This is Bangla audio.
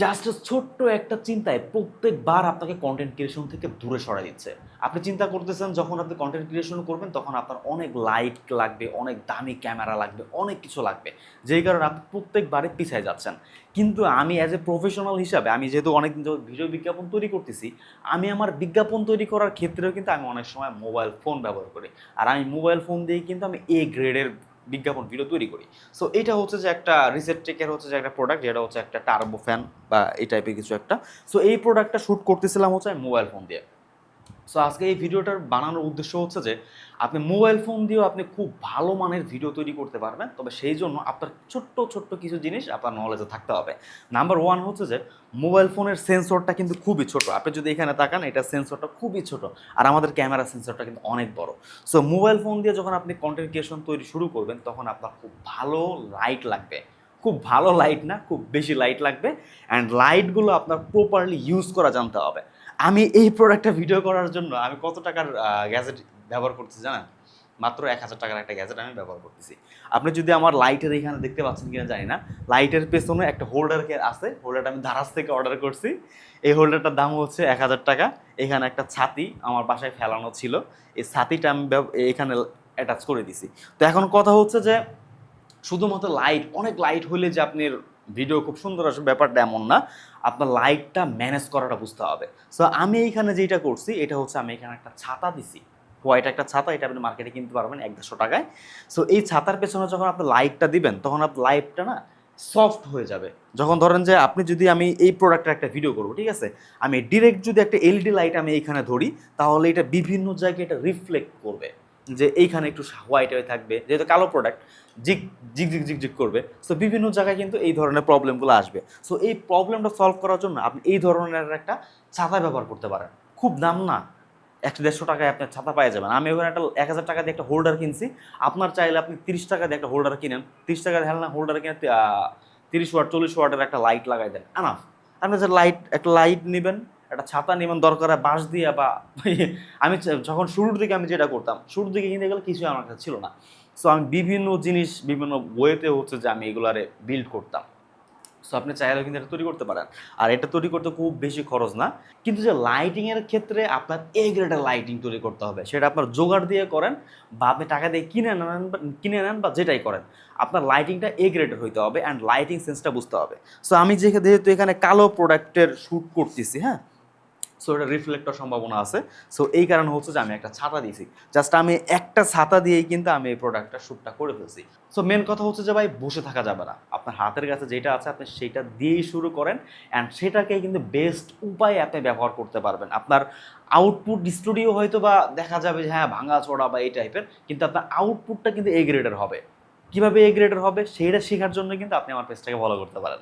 জাস্ট ছোট্ট একটা চিন্তায় প্রত্যেকবার আপনাকে কন্টেন্ট ক্রিয়েশন থেকে দূরে সরাই দিচ্ছে। আপনি চিন্তা করতেছেন যখন আপনি কন্টেন্ট ক্রিয়েশন করবেন তখন আপনার অনেক লাইট লাগবে, অনেক দামি ক্যামেরা লাগবে, অনেক কিছু লাগবে। যেই কারণে আপনি প্রত্যেকবারে পিছায় যাচ্ছেন। কিন্তু আমি অ্যাজ এ প্রফেশনাল হিসাবে আমি যেহেতু অনেকদিন যাবত ভিডিও বিজ্ঞাপন তৈরি করতেছি, আমি আমার বিজ্ঞাপন তৈরি করার ক্ষেত্রেও কিন্তু আমি অনেক সময় মোবাইল ফোন ব্যবহার করি। আর আমি মোবাইল ফোন দিয়েই কিন্তু আমি এ গ্রেডের বিজ্ঞাপন ভিডিও তৈরি করি। সো এটা হচ্ছে যে একটা রিসেপটেকের হচ্ছে যে একটা প্রোডাক্ট, যেটা হচ্ছে একটা টার্বো ফ্যান বা এই টাইপের কিছু একটা। সো এই প্রোডাক্টটা শ্যুট করতেছিলাম হচ্ছে আমি মোবাইল ফোন দিয়ে। সো আজকে এই ভিডিওটার বানানোর উদ্দেশ্য হচ্ছে যে আপনি মোবাইল ফোন দিয়েও আপনি খুব ভালো মানের ভিডিও তৈরি করতে পারবেন, তবে সেই জন্য আপনার ছোট্ট ছোট্ট কিছু জিনিস আপনার নলেজে থাকতে হবে। নাম্বার ওয়ান হচ্ছে যে মোবাইল ফোনের সেন্সরটা কিন্তু খুবই ছোট। আপনি যদি এখানে তাকান, এটা সেন্সরটা খুবই ছোট, আর আমাদের ক্যামেরা সেন্সরটা কিন্তু অনেক বড়। সো মোবাইল ফোন দিয়ে যখন আপনি কন্টেন্ট ক্রিয়েশন তৈরি শুরু করবেন তখন আপনার খুব ভালো লাইট লাগবে। খুব ভালো লাইট না, খুব বেশি লাইট লাগবে। অ্যান্ড লাইটগুলো আপনার প্রপারলি ইউজ করা জানতে হবে। আমি এই প্রোডাক্টটা ভিডিও করার জন্য আমি কত টাকার গ্যাজেট ব্যবহার করতেছি জানেন? মাত্র ১,০০০ টাকার একটা গ্যাজেট আমি ব্যবহার করতেছি। আপনি যদি আমার লাইটের এখানে দেখতে পাচ্ছেন কিনা জানি না, লাইটের পেছনে একটা হোল্ডার আছে। হোল্ডারটা আমি দারাজ থেকে অর্ডার করছি। এই হোল্ডারটার দাম হচ্ছে ১,০০০ টাকা। এখানে একটা ছাতি আমার বাসায় ফেলানো ছিল। এই ছাতিটা আমি এখানে অ্যাটাচ করে দিছি। তো এখন কথা হচ্ছে যে শুধুমাত্র লাইট, অনেক লাইট হইলে যে আপনার ভিডিও খুব সুন্দর আসবে ব্যাপারটা এমন না। আপনার লাইটটা ম্যানেজ করাটা বুঝতে হবে। সো আমি এইখানে যেটা করছি এটা হচ্ছে আমি এখানে একটা ছাতা দিছি। হোয়াইট একটা ছাতা, এটা আপনি মার্কেটে কিনতে পারবেন ১-১৫০ টাকায়। সো এই ছাতার পেছনে যখন আপনি লাইটটা দিবেন তখন আপনার লাইটটা না সফট হয়ে যাবে। যখন ধরেন যে আপনি যদি আমি এই প্রোডাক্টের একটা ভিডিও করবো, ঠিক আছে? আমি ডিরেক্ট যদি একটা এলইডি লাইট আমি এইখানে ধরি তাহলে এটা বিভিন্ন জায়গায় এটা রিফ্লেক্ট করবে। যে এইখানে একটু হোয়াইট হয়ে থাকবে, যেহেতু কালো প্রোডাক্ট, জিগ জিগ জিগ জিগ জিগ করবে। সো বিভিন্ন জায়গায় কিন্তু এই ধরনের প্রবলেমগুলো আসবে। সো এই প্রবলেমটা সলভ করার জন্য আপনি এই ধরনের একটা ছাতা ব্যবহার করতে পারেন। খুব দাম না, ১-১৫০ টাকায় আপনার ছাতা পাওয়া যাবেন। আমি ওখানে একটা ১,০০০ টাকা দিয়ে একটা হোল্ডার কিনছি। আপনার চাইলে আপনি ৩০ টাকা দিয়ে একটা হোল্ডার কিনেন। ৩০ টাকা দিয়ে হোল্ডার কিনে ৩০ ওয়াট ৪০ ওয়াটের একটা লাইট লাগাই দেন, আনাফ। আপনি যে একটা লাইট নেবেন, একটা ছাতা নেবেন, দরকার হয় বাঁশ দিয়ে বা আমি যখন শুরুর দিকে আমি যেটা করতাম, শুরুর দিকে কিনতে গেলে কিছুই আমার কাছে ছিল না। সো আমি বিভিন্ন জিনিস বিভিন্ন ওয়েতে হচ্ছে যে আমি এগুলারে বিল্ড করতাম। সো আপনি চাইলেও কিন্তু এটা তৈরি করতে পারেন। আর এটা তৈরি করতে খুব বেশি খরচ না। কিন্তু যে লাইটিংয়ের ক্ষেত্রে আপনার এ গ্রেডের লাইটিং তৈরি করতে হবে। সেটা আপনার জোগাড় দিয়ে করেন বা আপনি টাকা দিয়ে কিনে নেন বা যেটাই করেন। আপনার লাইটিংটা এ গ্রেডের হইতে হবে অ্যান্ড লাইটিং সেন্সটা বুঝতে হবে। সো আমি যেহেতু এখানে কালো প্রোডাক্টের শ্যুট করতেছি, হ্যাঁ? সো এটা রিফ্লেক্টর সম্ভাবনা আছে। সো এই কারণে হচ্ছে যে আমি একটা ছাতা দিয়েছি। জাস্ট আমি একটা ছাতা দিয়েই কিন্তু আমি এই প্রোডাক্টটা শ্যুটটা করে ফেলছি। সো মেন কথা হচ্ছে যে ভাই বসে থাকা যাবে না। আপনার হাতের কাছে যেটা আছে আপনি সেইটা দিয়েই শুরু করেন অ্যান্ড সেটাকেই কিন্তু বেস্ট উপায়ে আপনি ব্যবহার করতে পারবেন। আপনার আউটপুট স্টুডিও হয়তো বা দেখা যাবে যে হ্যাঁ ভাঙাচোরা বা এই টাইপের, কিন্তু আপনার আউটপুটটা কিন্তু এ গ্রেডের হবে। কীভাবে এ গ্রেডের হবে সেইটা শেখার জন্য কিন্তু আপনি আমার পেজটাকে ফলো করতে পারেন।